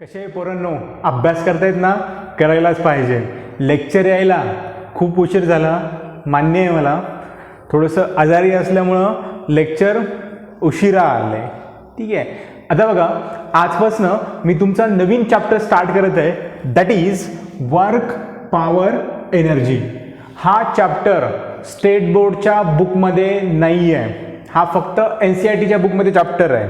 कसे पोरांनो, अभ्यास करतायत ना? करायलाच पाहिजे. लेक्चर यायला खूप उशीर झाला, मान्य आहे मला. थोडंसं आजारी असल्यामुळं लेक्चर उशिरा आलं आहे. ठीक आहे. आता बघा, आजपासनं मी तुमचा नवीन चॅप्टर स्टार्ट करत आहे, that is work power energy. हा चॅप्टर स्टेट बोर्डच्या बुकमध्ये नाही आहे, हा फक्त NCERTच्या बुकमध्ये चॅप्टर आहे.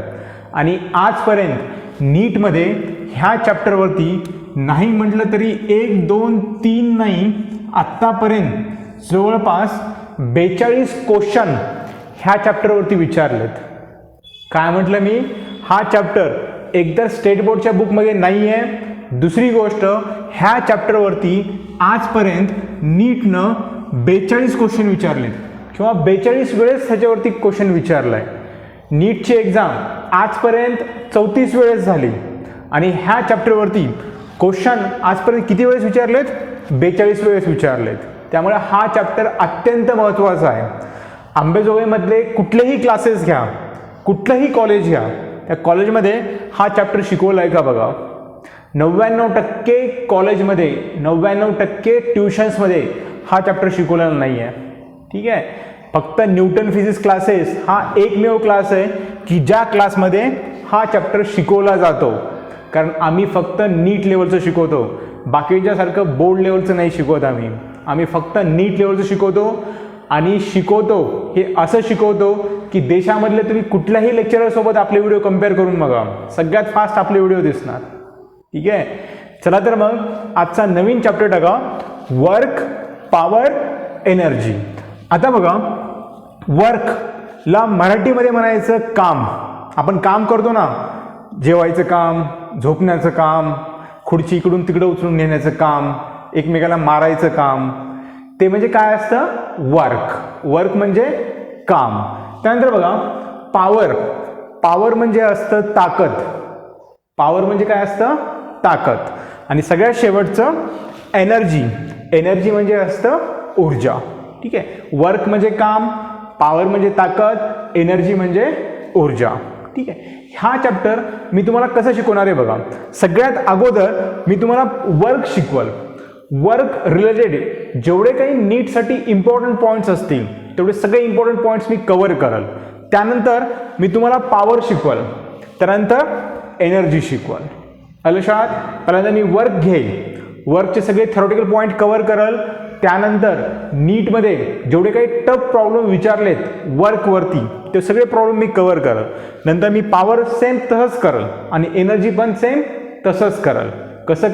आणि आजपर्यंत नीटमध्ये ह्या चॅप्टरवरती नाही म्हटलं तरी 1, 2, 3 नाही, आत्तापर्यंत जवळपास 42 क्वेश्चन ह्या चॅप्टरवरती विचारलेत. काय म्हटलं मी? हा चॅप्टर एकतर स्टेट बोर्डच्या बुकमध्ये नाही आहे, दुसरी गोष्ट ह्या चॅप्टरवरती आजपर्यंत नीटनं 42 क्वेश्चन विचारलेत किंवा 42 वेळेस ह्याच्यावरती क्वेश्चन विचारला आहे. नीटची एक्झाम आजपर्यंत 34 वेळेस झाली आणि ह्या चॅप्टरवरती क्वेश्चन आजपर्यंत किती वेळेस विचारलेत? 42 वेळेस विचारलेत. त्यामुळे हा चॅप्टर अत्यंत महत्त्वाचा आहे. अंबेजोगाईमधले कुठलेही क्लासेस घ्या, कुठलंही कॉलेज घ्या, त्या कॉलेजमध्ये हा चॅप्टर शिकवला आहे का बघा. 99% कॉलेजमध्ये, 99% ट्युशन्समध्ये हा चॅप्टर शिकवलेला नाही आहे. ठीक आहे. फक्त न्यूटन फिजिक्स क्लासेस हा एकमेव क्लास आहे की ज्या क्लासमध्ये हा चॅप्टर शिकवला जातो. कारण आम्ही फक्त नीट लेवलचं शिकवतो, बाकीच्यासारखं बोर्ड लेवलचं नाही शिकवत. आम्ही फक्त नीट लेवलचं शिकवतो आणि शिकवतो हे असं शिकवतो की देशामधले तुम्ही कुठल्याही लेक्चररसोबत आपले व्हिडिओ कम्पेअर करून बघा, सगळ्यात फास्ट आपले व्हिडिओ दिसणार. ठीक आहे. चला तर मग आजचा नवीन चॅप्टर टाका, वर्क पॉवर एनर्जी. आता बघा, वर्कला मराठीमध्ये म्हणायचं काम. आपण काम करतो ना, जेवायचं काम, झोपण्याचं काम, खुर्ची इकडून तिकडं उचलून नेण्याचं काम, एकमेकाला मारायचं काम, ते म्हणजे काय असतं? वर्क. वर्क म्हणजे काम. त्यानंतर बघा, पॉवर. पॉवर म्हणजे असतं ताकद. पॉवर म्हणजे काय असतं? ताकद. आणि सगळ्यात शेवटचं एनर्जी. एनर्जी म्हणजे असतं ऊर्जा. ठीक आहे. वर्क म्हणजे काम, पॉवर म्हणजे ताकद, एनर्जी म्हणजे ऊर्जा. ठीक आहे. हा चॅप्टर मी तुम्हाला कसं शिकवणार आहे बघा. सगळ्यात अगोदर मी तुम्हाला वर्क शिकवल. वर्क रिलेटेड जेवढे काही नीटसाठी इम्पॉर्टंट पॉईंट्स असतील तेवढे सगळे इम्पॉर्टंट पॉईंट्स मी कव्हर करल. त्यानंतर मी तुम्हाला पॉवर शिकवल, त्यानंतर एनर्जी शिकवल. अलशात पहिल्यांदा मी वर्क घेईल, वर्कचे सगळे थेरोटिकल पॉईंट कव्हर करल. त्यानंतर नीटमध्ये जेवढे काही टफ प्रॉब्लेम विचारलेत वर्कवरती ते सगळे प्रॉब्लेम मी कव्हर करल. नंतर मी पॉवर सेम तसंच करल आणि एनर्जी पण सेम तसंच करल. कसं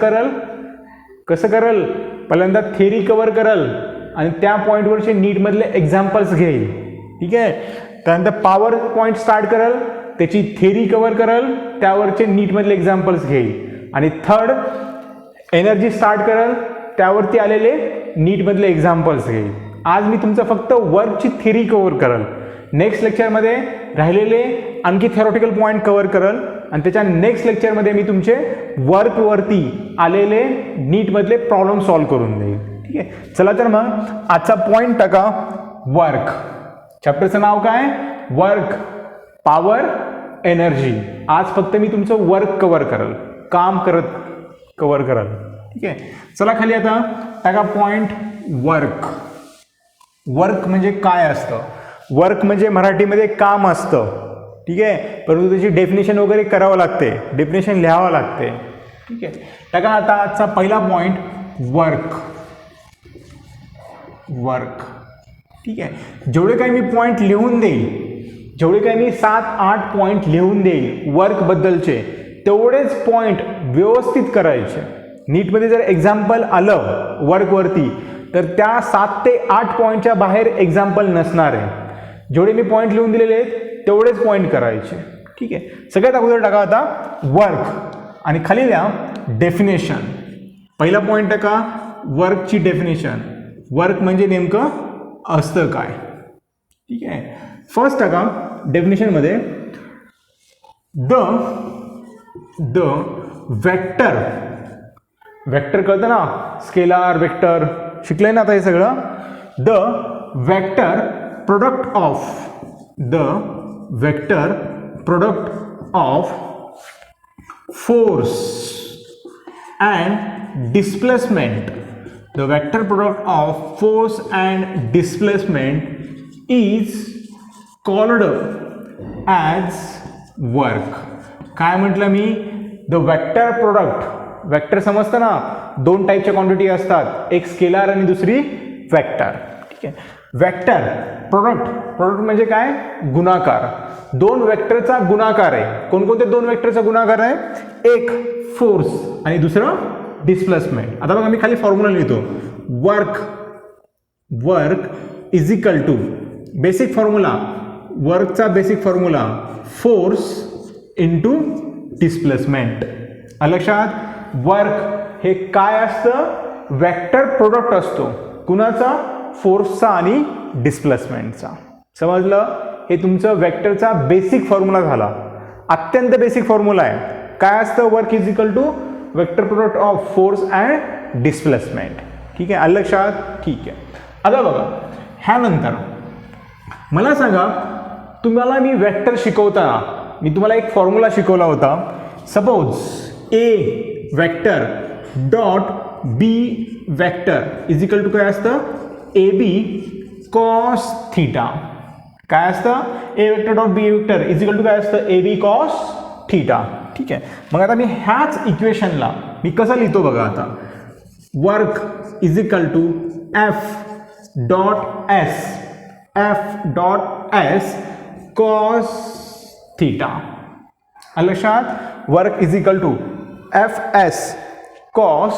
करल? पहिल्यांदा थेरी कव्हर करल आणि त्या पॉईंटवरचे नीटमधले एक्झाम्पल्स घेईल. ठीक आहे. त्यानंतर पॉवर पॉईंट स्टार्ट करल, त्याची थेरी कव्हर करल, त्यावरचे नीटमधले एक्झाम्पल्स घेईल. आणि थर्ड एनर्जी स्टार्ट करल, त्यावरती आलेले नीटमधले एक्झाम्पल्स घेईल. आज मी तुमचं फक्त वर्कची थेरी कव्हर करल. नेक्स्ट लेक्चरमध्ये राहिलेले आणखी थेरोटिकल पॉईंट कव्हर करल आणि त्याच्या नेक्स्ट लेक्चरमध्ये मी तुमचे वर्कवरती आलेले नीटमधले प्रॉब्लेम सॉल्व्ह करून देईल. ठीक आहे. चला तर मग आजचा पॉईंट टाका, वर्क. चॅप्टरचं नाव काय? Work power energy. आज फक्त मी तुमचं वर्क कव्हर करल, काम करत कव्हर करल. ठीक आहे. चला खाली आता टाका पॉईंट वर्क. वर्क म्हणजे काय असतं? वर्क म्हणजे मराठीमध्ये काम असतं. ठीक आहे. परंतु त्याची डेफिनेशन वगैरे करावं लागते, डेफिनेशन लिहावं लागते. ठीक आहे. टाका आता आजचा पहिला पॉईंट वर्क. वर्क. ठीक आहे. जेवढे काही मी पॉईंट लिहून देईल, जेवढे काही मी 7-8 पॉईंट लिहून देईल वर्कबद्दलचे, तेवढेच पॉईंट व्यवस्थित करायचे. नीटमध्ये जर एक्झाम्पल आलं वर्कवरती तर त्या 7 ते 8 पॉईंटच्या बाहेर एक्झाम्पल नसणार आहे. जेवढे मी पॉईंट लिहून दिलेले आहेत तेवढेच पॉईंट करायचे. ठीक आहे. सगळ्यात अगोदर टाका आता वर्क आणि खाली लिहा डेफिनेशन. पहिला पॉईंट टाका वर्कची डेफिनेशन. वर्क म्हणजे नेमकं असतं काय? ठीक आहे. फर्स्ट टाका डेफिनेशनमध्ये द वेक्टर. वेक्टर कळतं ना, स्केलार वेक्टर शिकलंय ना आता हे सगळं. The vector product of force and displacement, the vector product of force and displacement is called as work. काय म्हटलं मी? द वेक्टर प्रोडक्ट, वेक्टर समजतं ना, दोन टाईपच्या क्वांटिटी असतात, एक स्केलर आणि दुसरी वेक्टर. ठीक आहे, वेक्टर प्रोडक्ट, प्रोडक्ट म्हणजे काय? गुणाकार. दोन वेक्टरचा गुणाकार आहे. कोणकोणते दोन वेक्टरचा गुणाकार आहे? एक फोर्स आणि दुसरं डिस्प्लेसमेंट. आता बघा मी खाली फॉर्म्युला लिहितो, work is equal to basic formula, वर्कचा basic formula force into displacement. लक्षात, वर्क हे काय असतं? वेक्टर प्रोडक्ट असतो. कुणाचा? फोर्सचा आणि डिस्प्लेसमेंटचा. समजलं? हे तुमचं वेक्टरचा बेसिक फॉर्म्युला झाला, अत्यंत बेसिक फॉर्म्युला आहे. काय असतं? Work is equal to vector product of force and displacement. ठीक आहे, लक्षात? ठीक आहे. आता बघा, ह्यानंतर मला सांगा, तुम्हाला मी वेक्टर शिकवताना मी तुम्हाला एक फॉर्म्युला शिकवला होता. Suppose A vector dot B vector is equal to काय असतं? A B cos theta. काय असतं? A vector dot B vector is equal to काय असतं? A B cos theta. ठीक आहे, मग आता मी ह्याच इक्वेशनला मी कसं लिहितो बघा. आता work is equal to F dot S cos theta. लक्षात, work is equal to F S cos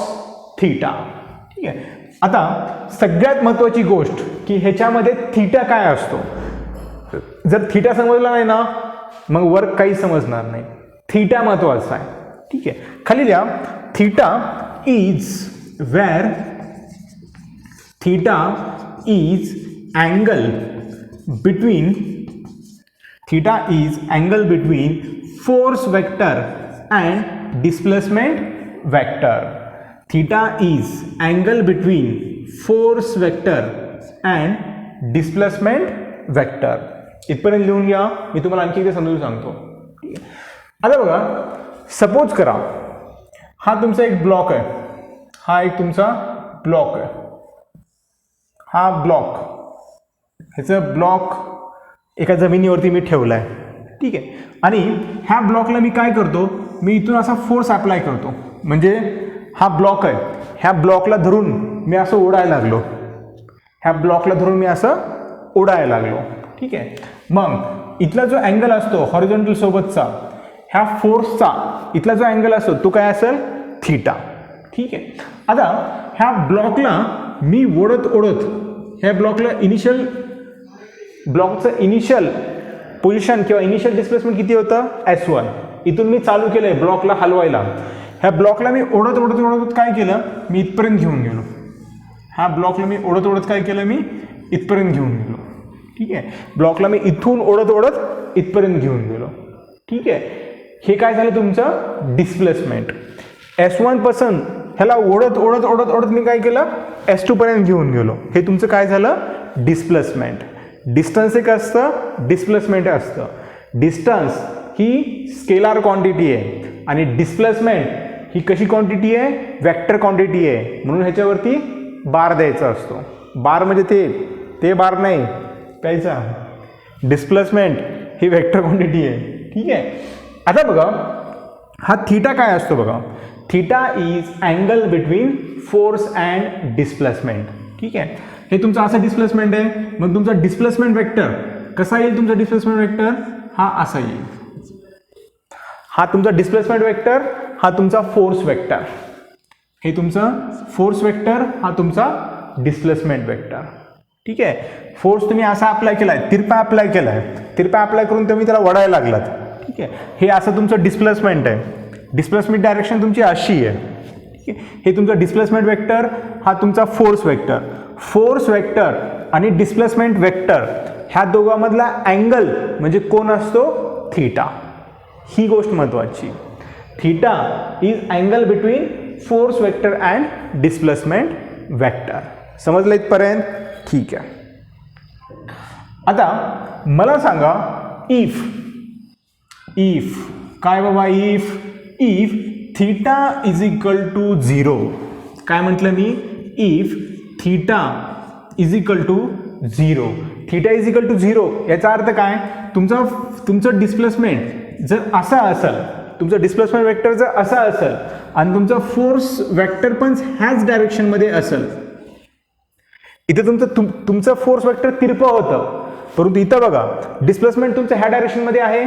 theta. ठीक आहे, आता सगळ्यात महत्त्वाची गोष्ट की ह्याच्यामध्ये थीटा काय असतो. जर थीटा समजला नाही ना, मग वर्क काही समजणार नाही. थीटा महत्त्वाचा आहे. ठीक आहे, खाली लिहा, theta is where theta is angle between force vector and displacement vector. Theta is angle between force vector and displacement vector. इथपर्यंत लिहून घ्या, मी तुम्हाला आणखी एकदा समजून सांगतो. ठीक आहे, आता बघा, सपोज करा हा तुमचा एक ब्लॉक आहे, हा एक तुमचा ब्लॉक आहे. हा ब्लॉक, ह्याचं ब्लॉक एका जमिनीवरती मी ठेवला आहे. ठीक आहे, आणि ह्या ब्लॉकला मी काय करतो? मी इथून असा फोर्स अप्लाय करतो. म्हणजे हा ब्लॉक आहे, ह्या ब्लॉकला धरून मी असं ओढायला लागलो, ठीक आहे, मग इथला जो अँगल असतो हॉरिझॉन्टल सोबतचा, ह्या फोर्सचा इथला जो अँगल असतो तो काय असेल? थीटा. ठीक आहे, आता ह्या ब्लॉकला मी ओढत ह्या ब्लॉकला ब्लॉकचं इनिशियल पोझिशन किंवा इनिशियल डिस्प्लेसमेंट किती होतं? S1. इथून मी चालू केलंय ब्लॉकला हलवायला. ह्या ब्लॉकला मी ओढत काय केलं? मी इथपर्यंत घेऊन गेलो. ह्या ब्लॉकला मी ओढत काय केलं? मी इथपर्यंत घेऊन गेलो. ठीक आहे, ब्लॉकला मी इथून ओढत इथपर्यंत घेऊन गेलो. ठीक आहे, हे काय झालं तुमचं? डिस्प्लेसमेंट. S1 पासून ह्याला ओढत मी काय केलं? S2 पर्यंत घेऊन गेलो. हे तुमचं काय झालं? डिस्प्लेसमेंट. डिस्टन्स एक असतं, डिस्प्लेसमेंट असतं. डिस्टन्स ही स्केलर क्वांटिटी आहे आणि डिस्प्लेसमेंट ही कशी क्वांटिटी आहे? वेक्टर क्वांटिटी आहे. म्हणून ह्याच्यावरती बार द्यायचा असतो. बार म्हणजे ते बार नाही प्यायचा. डिस्प्लेसमेंट ही वेक्टर क्वांटिटी आहे. ठीक आहे, आता बघा हा थीटा काय असतो बघा. Theta is angle between force and displacement. ठीक आहे, हे तुमचं असं डिस्प्लेसमेंट आहे. मग तुमचा डिस्प्लेसमेंट वेक्टर कसा येईल? तुमचा डिस्प्लेसमेंट वेक्टर हा असा येईल. हा तुमचा डिस्प्लेसमेंट वेक्टर, हा तुमचा फोर्स वेक्टर. हे तुमचं फोर्स वेक्टर, हा तुमचा डिस्प्लेसमेंट वेक्टर. ठीक आहे, फोर्स तुम्ही असा अप्लाय केलाय, तिरपा अप्लाय करून तुम्ही त्याला वडायला लागलात. ठीक आहे, हे असं तुमचं डिस्प्लेसमेंट आहे. डिस्प्लेसमेंट डायरेक्शन तुमची अशी आहे. ठीक आहे, हे तुमचं डिस्प्लेसमेंट वेक्टर, हा तुमचा फोर्स वेक्टर. फोर्स वेक्टर आणि डिस्प्लेसमेंट वेक्टर ह्या दोघांमधला अँगल म्हणजे कोण असतो? थीटा. ही गोष्ट महत्त्वाची. Theta is angle between force vector and displacement vector. समजलं इथपर्यंत? ठीक आहे, आता मला सांगा, इफ काय बाबा, if theta is equal to 0, काय म्हटलं मी, if theta is equal to 0, theta is equal to 0 याचा अर्थ काय, तुमचं डिस्प्लेसमेंट जर असा असेल, तुमचं डिस्प्लेसमेंट वेक्टर जर असा असेल आणि तुमचा फोर्स वेक्टर पण ह्याच डायरेक्शनमध्ये असेल, इथे तुमचं फोर्स वेक्टर तिरपं होतं, परंतु इथं बघा डिस्प्लेसमेंट तुमचं ह्या डायरेक्शनमध्ये आहे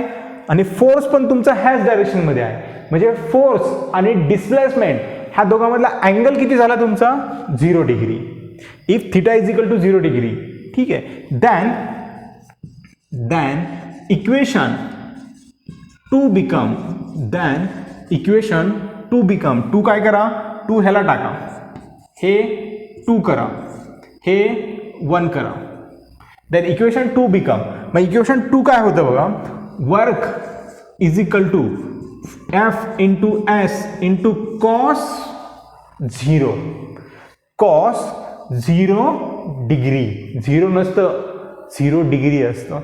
आणि फोर्स पण तुमचा ह्याच डायरेक्शनमध्ये आहे, म्हणजे फोर्स आणि डिस्प्लेसमेंट ह्या दोघांमधला अँगल किती झाला तुमचा, 0 degree. If theta is equal to 0 degree, ठीक आहे. Then equation two become, two काय करा, टू ह्याला टाका, हे 2 करा, हे 1 करा. देन इक्वेशन 2 बिकम, मग इक्वेशन 2 काय होतं बघा, work is equal to F into S into cos 0, cos 0 degree, 0 नसतं, 0 डिग्री असतं,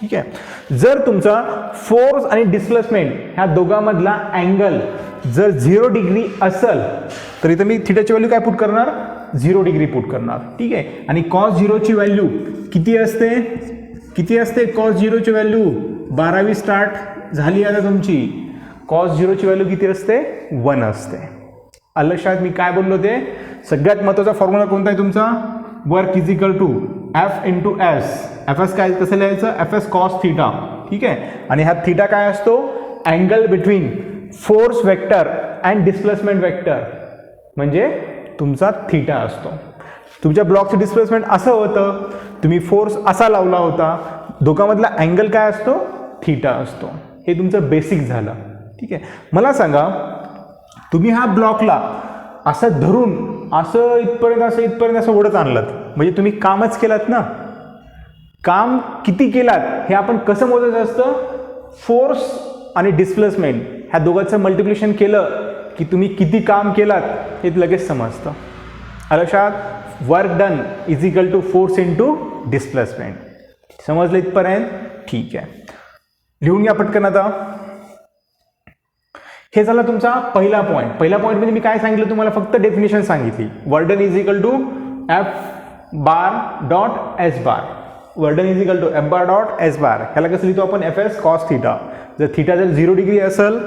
ठीक आहे. जर तुमचा फोर्स आणि डिस्प्लेसमेंट ह्या दोघांमधला अँगल जर 0 डिग्री असेल तर इथं मी थीटाची व्हॅल्यू काय पुट करणार, 0 डिग्री पुट करणार, ठीक आहे. आणि कॉस 0ची व्हॅल्यू किती असते, कॉस 0ची व्हॅल्यू 12वी स्टार्ट झाली आता तुमची, कॉस 0ची व्हॅल्यू किती असते, 1 असते. लक्षात मी काय बोललो ते, सगळ्यात महत्त्वाचा फॉर्म्युला कोणता आहे तुमचा, work is equal to F into S, F S काय कसं लिहायचं, एफ एस कॉस थीटा, ठीक आहे. आणि हा थीटा काय असतो, angle between force vector and displacement vector, म्हणजे तुमचा थीटा असतो. तुमच्या ब्लॉकचं डिस्प्लेसमेंट असं होतं, तुम्ही फोर्स असा लावला होता, दोघांमधला अँगल काय असतो, थीटा असतो. हे तुमचं बेसिक झालं, ठीक आहे. मला सांगा, तुम्ही हा ब्लॉकला असं धरून असं इथपर्यंत असं ओढत आणलात, म्हणजे तुम्ही कामच केलात ना. काम किती केलात हे आपण कसं मोजायचं असतं, फोर्स आणि डिस्प्लेसमेंट ह्या दोघांचं मल्टिप्लिकेशन केलं की तुम्ही किती काम केलात हे लगेच समजतं. लक्षात, work done is equal to force into displacement. समजलं इथपर्यंत, ठीक आहे. लिहून घ्या पटकन आता. हे झाला तुमचा पहिला पॉईंट. पहिला पॉईंट म्हणजे मी काय सांगितलं तुम्हाला, फक्त डेफिनेशन सांगितली. Work done is equal to F bar dot S bar, work done is equal to F bar dot S bar. ह्याला कसं लिहितो आपण, एफ एस कॉस थीटा. जर थीटा जर 0 डिग्री असेल,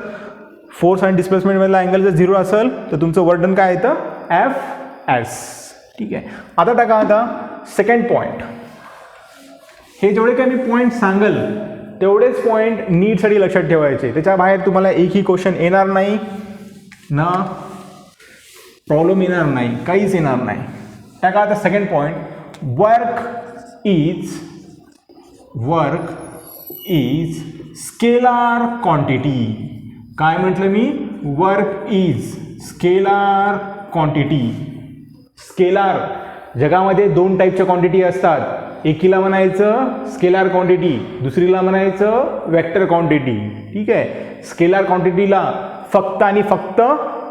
फोर्स आणि डिस्प्लेसमेंट मधला अँगल जर 0 असेल तर तुमचं वर्क डन काय येतं, एफ एस, ठीक आहे. आता टाका आता सेकंड पॉईंट. हे जेवढे काही मी पॉईंट सांगल तेवढेच पॉईंट नीटसाठी लक्षात ठेवायचे, त्याच्या बाहेर तुम्हाला एकही क्वेश्चन येणार नाही ना, प्रॉब्लेम येणार नाही, काहीच येणार नाही. टाका आता second point, work is scalar quantity. काय म्हटलं मी, work is scalar quantity. Scalar जगामध्ये 2 टाईपच्या क्वांटिटी असतात, एकीला म्हणायचं स्केलार क्वांटिटी, दुसरीला म्हणायचं वेक्टर क्वांटिटी, ठीक आहे. स्केलार क्वांटिटीला फक्त आणि फक्त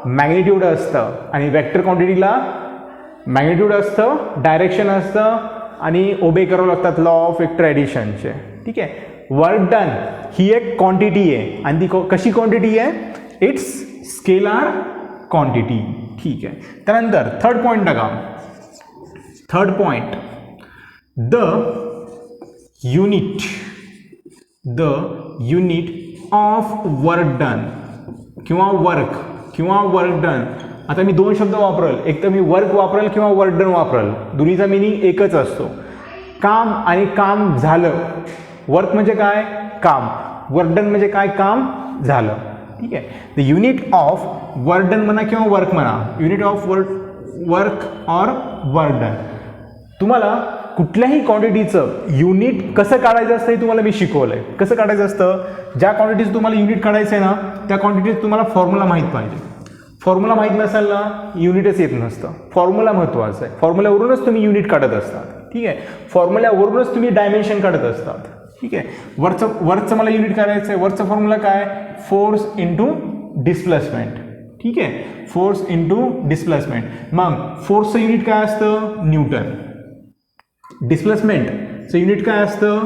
मॅग्निट्यूड असतं आणि वेक्टर क्वांटिटीला मॅग्निट्यूड असतं, डायरेक्शन असतं आणि ओबे करावं लागतात लॉ ऑफ वेक्टर ॲडिशनचे, ठीक आहे. वर्क डन ही एक क्वांटिटी आहे आणि ती कशी क्वांटिटी आहे, इट्स स्केलार क्वांटिटी, ठीक आहे. त्यानंतर थर्ड पॉईंट टाका. Third point, the unit of work done किंवा वर्क डन. आता मी 2 शब्द वापरल, एक तर मी वर्क वापरल किंवा वर्क डन वापरल, दोन्हीचा मिनिंग एकच असतो, काम आणि काम झालं. वर्क म्हणजे काय, काम. वर्क डन म्हणजे काय, काम झालं, ठीक आहे. The unit of work done म्हणा किंवा वर्क म्हणा, unit of work or work done. तुम्हाला कुठल्याही क्वांटिटीचं युनिट कसं काढायचं असतं हे तुम्हाला मी शिकवलंय. कसं काढायचं असतं, ज्या क्वांटिटीचं तुम्हाला युनिट काढायचं आहे ना, त्या क्वांटिटीचं तुम्हाला फॉर्म्युला माहीत पाहिजे. फॉर्म्युला माहीत नसेल ना, युनिटच येत नसतं. फॉर्म्युला महत्त्वाचं आहे, फॉर्म्युल्यावरूनच तुम्ही युनिट काढत असतात, ठीक आहे. फॉर्म्युल्यावरूनच तुम्ही डायमेन्शन काढत असतात, ठीक आहे. वरचं मला युनिट काढायचं आहे, वरचं फॉर्म्युला काय, फोर्स इंटू डिस्प्लेसमेंट, ठीक आहे. Force into displacement. मग फोर्सचं युनिट काय असतं, न्यूटन. डिस्प्लेसमेंटचं युनिट काय असतं,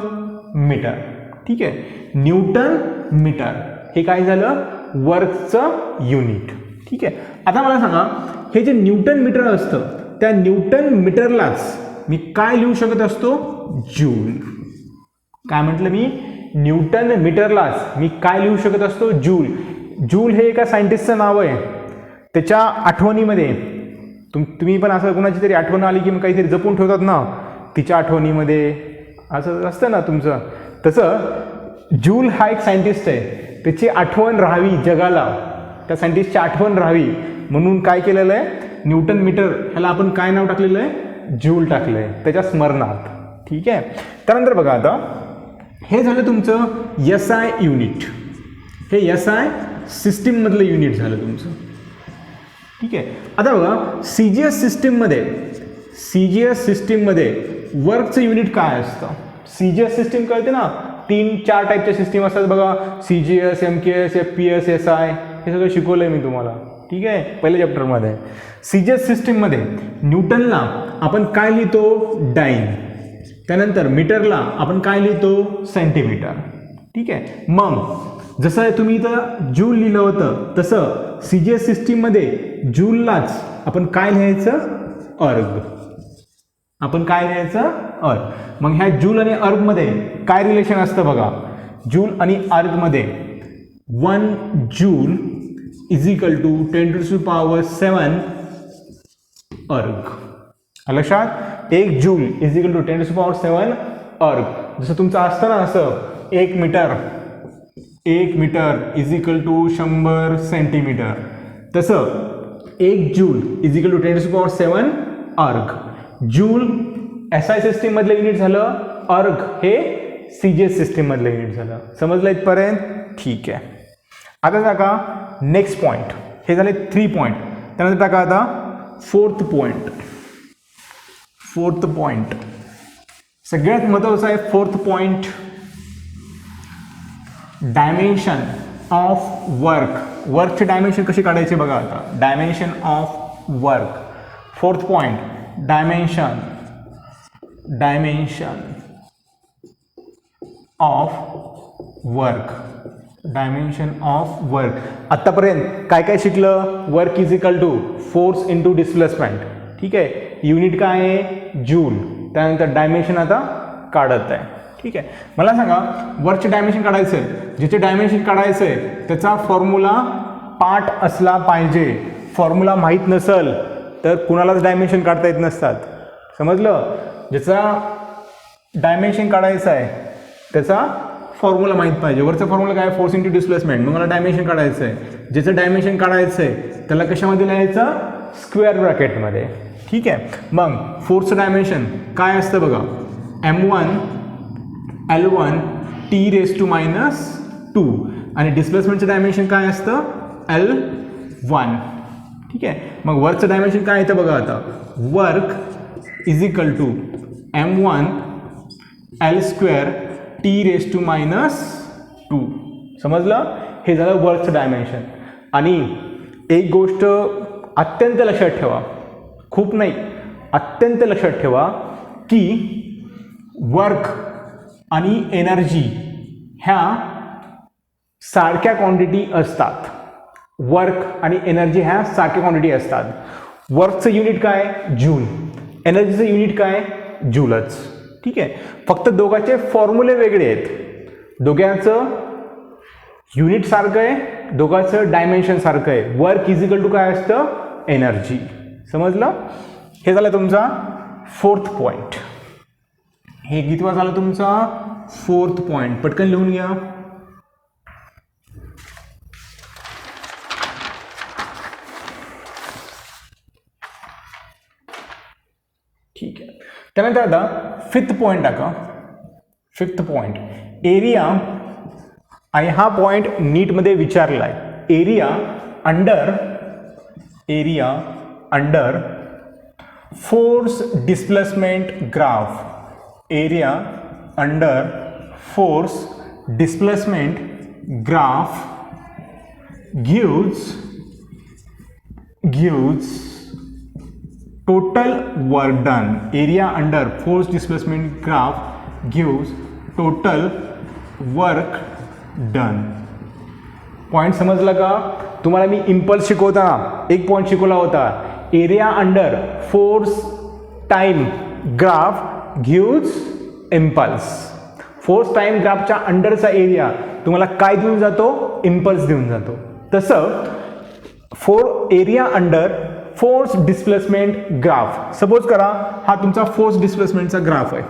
मीटर, ठीक आहे. Newton metre. हे काय झालं, वर्कचं युनिट. ठीक आहे. आता मला सांगा, हे जे न्यूटन मीटर असतं त्या न्यूटन मीटरलाच मी काय लिहू शकत असतो? जूल. काय म्हटलं मी? न्यूटन मीटरलाच मी काय लिहू शकत असतो? जूल. जूल हे एका सायंटिस्टचं नाव आहे. त्याच्या आठवणीमध्ये तुम्ही पण असं कोणाची तरी आठवण आली की मग काहीतरी जपून ठेवतात ना, तिच्या आठवणीमध्ये असं असतं ना तुमचं, तसं जूल हा एक सायंटिस्ट आहे. त्याची आठवण राहावी जगाला, त्या सायंटिस्टची आठवण राहावी म्हणून काय केलेलं आहे? न्यूटन मीटर ह्याला आपण काय नाव टाकलेलं आहे? जूल टाकलं आहे त्याच्या स्मरणार्थ. ठीक आहे. त्यानंतर बघा, आता हे झालं तुमचं SI युनिट. हे SI सिस्टीममधलं युनिट झालं तुमचं. ठीक आहे. आता बघा, CGS सिस्टीममध्ये वर्कचं युनिट काय असतं? CGS सिस्टीम कळते ना, 3-4 टाईपच्या सिस्टीम असतात बघा. CGS, MKS, FPS, SI हे सगळं शिकवलं आहे मी तुम्हाला. ठीक आहे, पहिल्या चॅप्टरमध्ये. CGS सिस्टीममध्ये न्यूटनला आपण काय लिहितो? डाईन. त्यानंतर मीटरला आपण काय लिहितो? सेंटीमीटर. ठीक आहे. मग जसं तुम्ही इथं जूल लिहिलं होतं तसं CGS सिस्टीममध्ये जूललाच आपण काय लिहायचं? अर्ग. आपण काय लिहायचं? अर्ग. मग ह्या जूल आणि अर्गमध्ये काय रिलेशन असतं बघा. जूल आणि अर्गमध्ये 1 जूल इज इक्वल टू 10⁻⁷ अर्ग. लक्षात? 1 जूल इज इक्वल टू 10⁻⁷ अर्ग. जसं तुमचं असतं ना असं 1 metre is equal to 100 centimetre, तसं 1 joule is equal to 10⁻⁷ erg. Joule SI system मधलं युनिट झालं, अर्ग हे CGS सिस्टीम मधलं युनिट झालं. समजलं इथपर्यंत? ठीक आहे. आता टाका नेक्स्ट पॉईंट. हे झाले 3 पॉईंट. त्यानंतर टाका आता 4th पॉईंट. सगळ्यात महत्त्वाचं आहे 4th point, dimension of work. वर्कचे डायमेन्शन कसे काढायचे बघा आता. Dimension of work. 4th point, dimension of work. Dimension of work. आत्तापर्यंत काय काय शिकलं? Work is equal to force into displacement. ठीक आहे. युनिट काय आहे? जूल. त्यानंतर डायमेन्शन आता काढत आहे. ठीक आहे. मला सांगा, वर्कचे डायमेन्शन काढायचं आहे, ज्याचे डायमेन्शन काढायचं आहे त्याचा फॉर्म्युला पाठ असला पाहिजे. फॉर्म्युला माहीत नसेल तर कुणालाच डायमेन्शन काढता येत नसतात. समजलं? ज्याचा डायमेन्शन काढायचं आहे त्याचा फॉर्म्युला माहीत पाहिजे. वरचा फॉर्म्युला काय? Force into displacement. मग मला डायमेन्शन काढायचं आहे. ज्याचं डायमेन्शन काढायचं आहे त्याला कशामध्ये लिहायचं? स्क्वेअर ब्रॅकेटमध्ये. ठीक आहे. मग फोर्सचं डायमेन्शन काय असतं बघा. M1 L1 T⁻⁻2 आणि डिस्प्लेसमेंटचं डायमेन्शन काय असतं? L1. ठीक आहे. मग वर्कचं डायमेन्शन काय येतं बघा आता. Work is equal to M1 L² T⁻². समजलं? हे झालं वर्कचं डायमेन्शन. आणि एक गोष्ट अत्यंत लक्षात ठेवा, खूप नाही, अत्यंत लक्षात ठेवा की वर्क आणि एनर्जी ह्या सारख्या क्वांटिटी असतात. वर्क आणि एनर्जी ह्या सारख्या क्वांटिटी असतात. वर्कचं युनिट काय? जूल. एनर्जीचं युनिट काय? जूलच. ठीक आहे. फक्त दोघांचे फॉर्म्युले वेगळे आहेत. दोघांचं युनिट सारखं आहे, दोघांचं डायमेन्शन सारखं आहे. वर्क इज इक्वल टू काय असतं? एनर्जी. समजलं? हे झालं तुमचा 4th पॉईंट. हे कितवा झाला तुमचा? 4th point. पटकन लिहून घ्या. ठीक आहे. त्यानंतर आता 5th पॉईंट टाका. 5th point, area. आणि हा पॉईंट नीटमध्ये विचारला आहे. Area under force displacement graph. Area under force displacement graph gives total work done. Area under force displacement graph gives total work done. Point समजला का? तुम्हाला मी इम्पल्स शिकवताना एक पॉईंट शिकवला होता, area under force time graph gives impulse. Force time ग्राफच्या अंडरचा area तुम्हाला काय देऊन जातो? इम्पल्स देऊन जातो. तसं area under force displacement graph, suppose करा हा तुमचा फोर्स डिस्प्लेसमेंटचा ग्राफ आहे,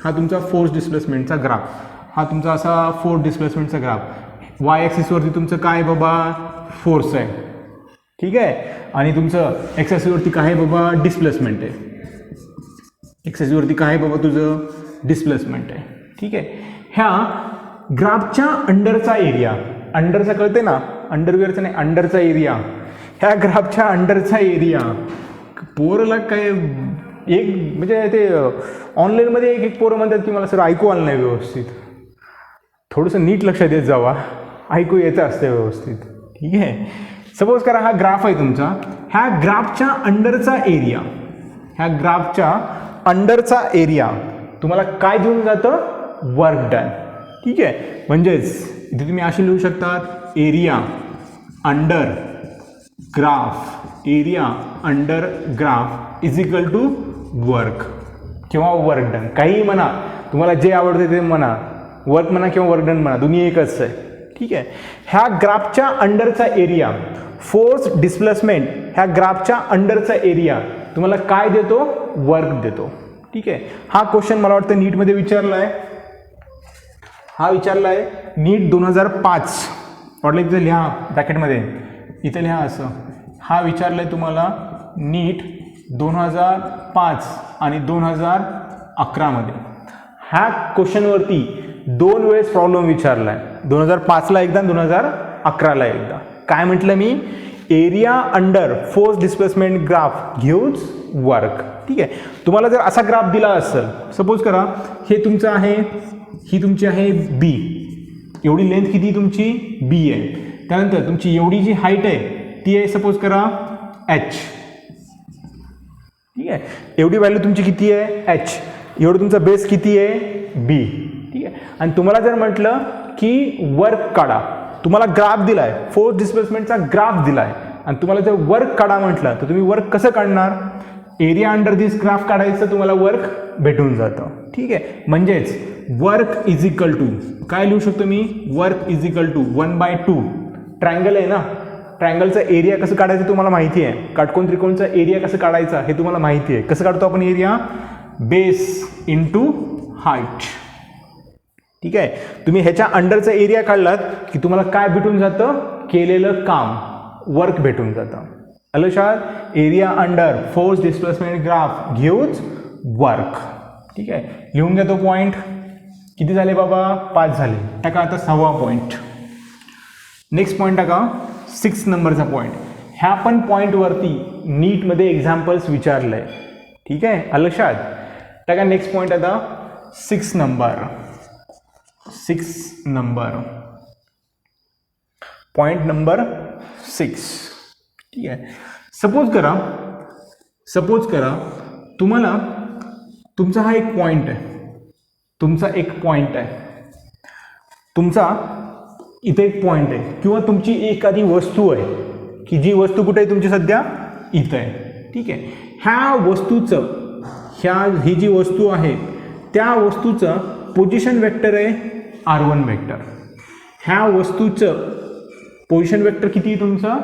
हा तुमचा फोर्स डिस्प्लेसमेंटचा ग्राफ, हा तुमचा असा फोर्स डिस्प्लेसमेंटचा ग्राफ. वाय ॲक्सिसवरती तुमचं काय बाबा? फोर्स आहे, ठीक आहे. आणि तुमचं एक्स ॲक्सिसवरती काय आहे बाबा? डिस्प्लेसमेंट आहे. एक्स ॲक्सिसवरती काय आहे बाबा तुझं? डिस्प्लेसमेंट आहे, ठीक आहे. ह्या ग्राफच्या अंडरचा एरिया, अंडरचा कळते ना, अंडरवेअरचा नाही, अंडरचा एरिया, ह्या ग्राफच्या अंडरचा एरिया पोरला काय एक म्हणजे ते ऑनलाईनमध्ये एक एक पोरं म्हणतात की मला सर ऐकू आलं नाही व्यवस्थित. थोडंसं नीट लक्षात येत जावा, ऐकू येतं असते व्यवस्थित, ठीक आहे. सपोज करा हा ग्राफ आहे तुमचा, ह्या ग्राफच्या अंडरचा एरिया, ह्या ग्राफच्या अंडरचा एरिया तुम्हाला काय देऊन जातं? वर्क डन, ठीक आहे. म्हणजेच इथे तुम्ही असे लिहू शकतात, area under graph, area under graph is equal to work किंवा वर्क डन, काहीही म्हणा, तुम्हाला जे आवडते ते म्हणा, वर्क म्हणा किंवा वर्क डन म्हणा, दोन्ही एकच आहे, ठीक आहे. ह्या ग्राफच्या अंडरचा एरिया, फोर्स डिस्प्लेसमेंट ह्या ग्राफच्या अंडरचा एरिया तुम्हाला काय देतो? वर्क देतो, ठीक आहे. हा क्वेश्चन मला वाटतं नीटमध्ये विचारला आहे, हा विचारला आहे नीट 2005. वाटलं इथं लिहा ब्रॅकेटमध्ये, इथं लिहा असं. हा विचारला आहे तुम्हाला नीट 2005 आणि 2011मध्ये. ह्या क्वेश्चनवरती 2 वेळेस प्रॉब्लेम विचारला आहे, 2005ला एकदा, 2011ला एकदा. काय म्हटलं मी? Area under force displacement graph gives work, ठीक आहे. तुम्हाला जर असा ग्राफ दिला असेल, सपोज करा हे तुमचं आहे, ही तुमची आहे बी, एवढी लेंथ किती तुमची? बी आहे. त्यानंतर तुमची एवढी जी हाईट आहे ती आहे सपोज करा एच, ठीक आहे. एवढी व्हॅल्यू तुमची किती आहे? एच. एवढं तुमचा बेस किती आहे? बी, ठीक आहे. आणि तुम्हाला जर म्हटलं की वर्क काढा, तुम्हाला ग्राफ दिला आहे, फोर्स डिस्प्लेसमेंटचा ग्राफ दिला आहे, आणि तुम्हाला जर वर्क काढा म्हटलं तर तुम्ही वर्क कसं काढणार? एरिया अंडर दिस ग्राफ काढायचं, तुम्हाला वर्क भेटून जातं, ठीक आहे. म्हणजेच वर्क इज इक्वल टू काय लिहू शकतो मी? Work is equal to 1/2. Triangle आहे ना, ट्रायंगलचा एरिया कसं काढायचं तुम्हाला माहिती आहे, काटकोन त्रिकोणचा एरिया कसं काढायचा हे तुम्हाला माहिती आहे. कसं काढतो आपण एरिया? बेस इंटू हाईट, ठीक आहे. तुम्ही ह्याच्या अंडरचा एरिया काढलात की तुम्हाला काय भेटून जातं? केलेलं काम, वर्क भेटून जातं. आलं लक्षात? Area under force displacement graph gives work, ठीक आहे. लिहून घ्या तो पॉईंट. किती झाले बाबा? 5 झाले. टाका आता 6वा पॉईंट. नेक्स्ट पॉईंट टाका 6 नंबरचा पॉईंट. ह्या पण पॉईंटवरती नीटमध्ये एक्झाम्पल्स विचारलं आहे, ठीक आहे. आलं लक्षात? टाका नेक्स्ट पॉईंट आता 6 नंबर. 6 नंबर पॉईंट नंबर 6, ठीक आहे. सपोज करा तुम्हाला तुमचा हा एक पॉईंट आहे, तुमचा एक पॉईंट आहे, तुमचा इथे एक पॉईंट आहे, किंवा तुमची एखादी वस्तू आहे की जी वस्तू कुठे आहे तुमची सध्या? इथं आहे, ठीक आहे. ह्या वस्तूचं, ही जी वस्तू आहे त्या वस्तूचं पोझिशन वेक्टर आहे R1 वेक्टर. ह्या वस्तूचं पोझिशन वेक्टर किती आहे तुमचं?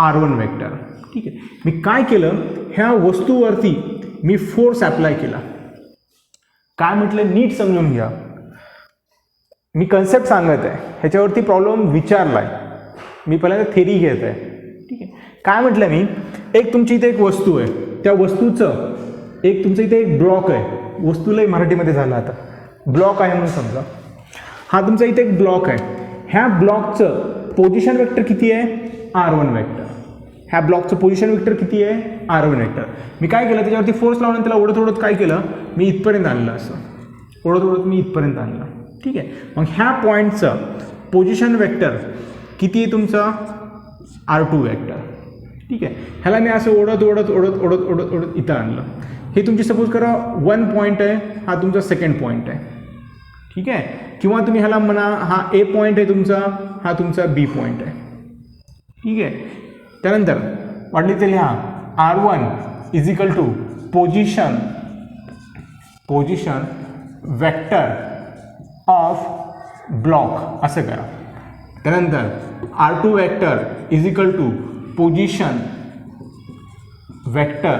R1 वेक्टर, ठीक आहे. मी काय केलं? ह्या वस्तूवरती मी फोर्स अप्लाय केला. काय म्हटलं? नीट समजून घ्या, मी कन्सेप्ट सांगत आहे, ह्याच्यावरती प्रॉब्लेम विचारला आहे, मी पहिल्यांदा थेरी घेत आहे, ठीक आहे. काय म्हटलं मी? एक तुमची इथे एक वस्तू आहे, त्या वस्तूचं एक तुमचं इथे एक ब्लॉक आहे, वस्तूलाही मराठीमध्ये झालं आता, ब्लॉक आहे म्हणून समजा. हा तुमचा इथे एक ब्लॉक आहे, ह्या ब्लॉकचं पोझिशन वेक्टर किती आहे? R1 vector. ह्या ब्लॉकचं पोझिशन वेक्टर किती आहे? R1 vector. मी काय केलं? त्याच्यावरती फोर्स लावून त्याला ओढत काय केलं? मी इथपर्यंत आणलं, असं ओढत मी इथपर्यंत आणलं, ठीक आहे. मग ह्या पॉईंटचं पोझिशन वेक्टर किती आहे तुमचं? R2 वेक्टर, ठीक आहे. ह्याला मी असं ओढत इथं आणलं. हे तुमची सपोज करा 1 पॉईंट आहे, हा तुमचा सेकंड पॉईंट आहे, ठीक आहे. किंवा तुम्ही ह्याला म्हणा हा A पॉईंट आहे तुमचा, हा तुमचा B पॉईंट आहे, ठीक आहे. त्यानंतर वाटली ते लिहा R1 is equal to position vector of block असं करा. त्यानंतर R2 vector is equal to position vector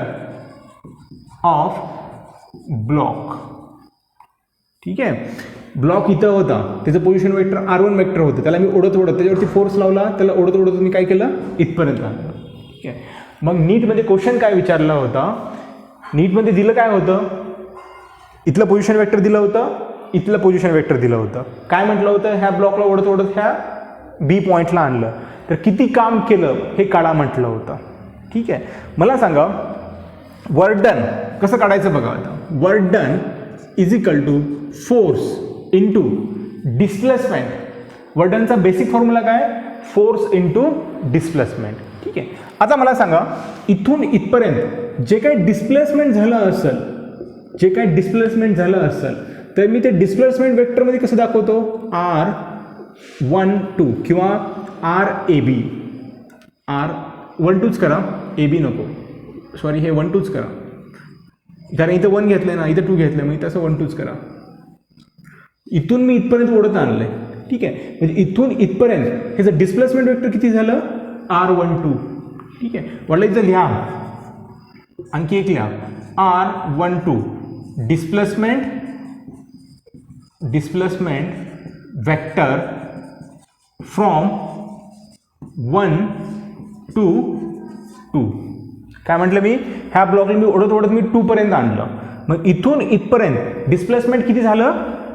of block. ठीक आहे. ब्लॉक इथं होता, त्याचं पोझिशन वेक्टर R1 वेक्टर होतं, त्याला मी ओढत त्याच्यावरती फोर्स लावला, त्याला ओढत मी काय केलं इथपर्यंत आणलं. ठीक आहे. मग नीटमध्ये क्वेश्चन काय विचारला होता, नीटमध्ये दिलं काय होतं, इथलं पोझिशन वेक्टर दिलं होतं, इथलं पोझिशन वेक्टर दिलं होतं. काय म्हटलं होतं, ह्या ब्लॉकला ओढत ह्या बी पॉईंटला आणलं, तर किती काम केलं हे काढा म्हटलं होतं. ठीक आहे. मला सांगा वर्क डन कसं काढायचं बघा. आता work done is equal to force into displacement. Work डनचा बेसिक फॉर्म्युला काय, फोर्स इंटू डिस्प्लेसमेंट. ठीक आहे. आता मला सांगा इथून इथपर्यंत जे काही डिस्प्लेसमेंट झालं असेल तर मी ते डिस्प्लेसमेंट वेक्टरमध्ये कसं दाखवतो, R12 किंवा RAB. R12च करा, AB नको, सॉरी हे 12च करा, कारण इथं 1 घेतलं ना, इथं 2 घेतलं, मग इथं असं 12च करा. इथून मी इथपर्यंत ओढत आणलंय. ठीक आहे. म्हणजे इथून इथपर्यंत हे जर डिस्प्लेसमेंट वेक्टर किती झालं, R12. ठीक आहे. वाटलं इथं लिहा, आणखी एक लिहा, R12 displacement vector from 1 to 2. काय म्हटलं मी, ह्या ब्लॉकला मी ओढत मी 2 पर्यंत आणलं. मग इथून इथपर्यंत डिस्प्लेसमेंट किती झालं,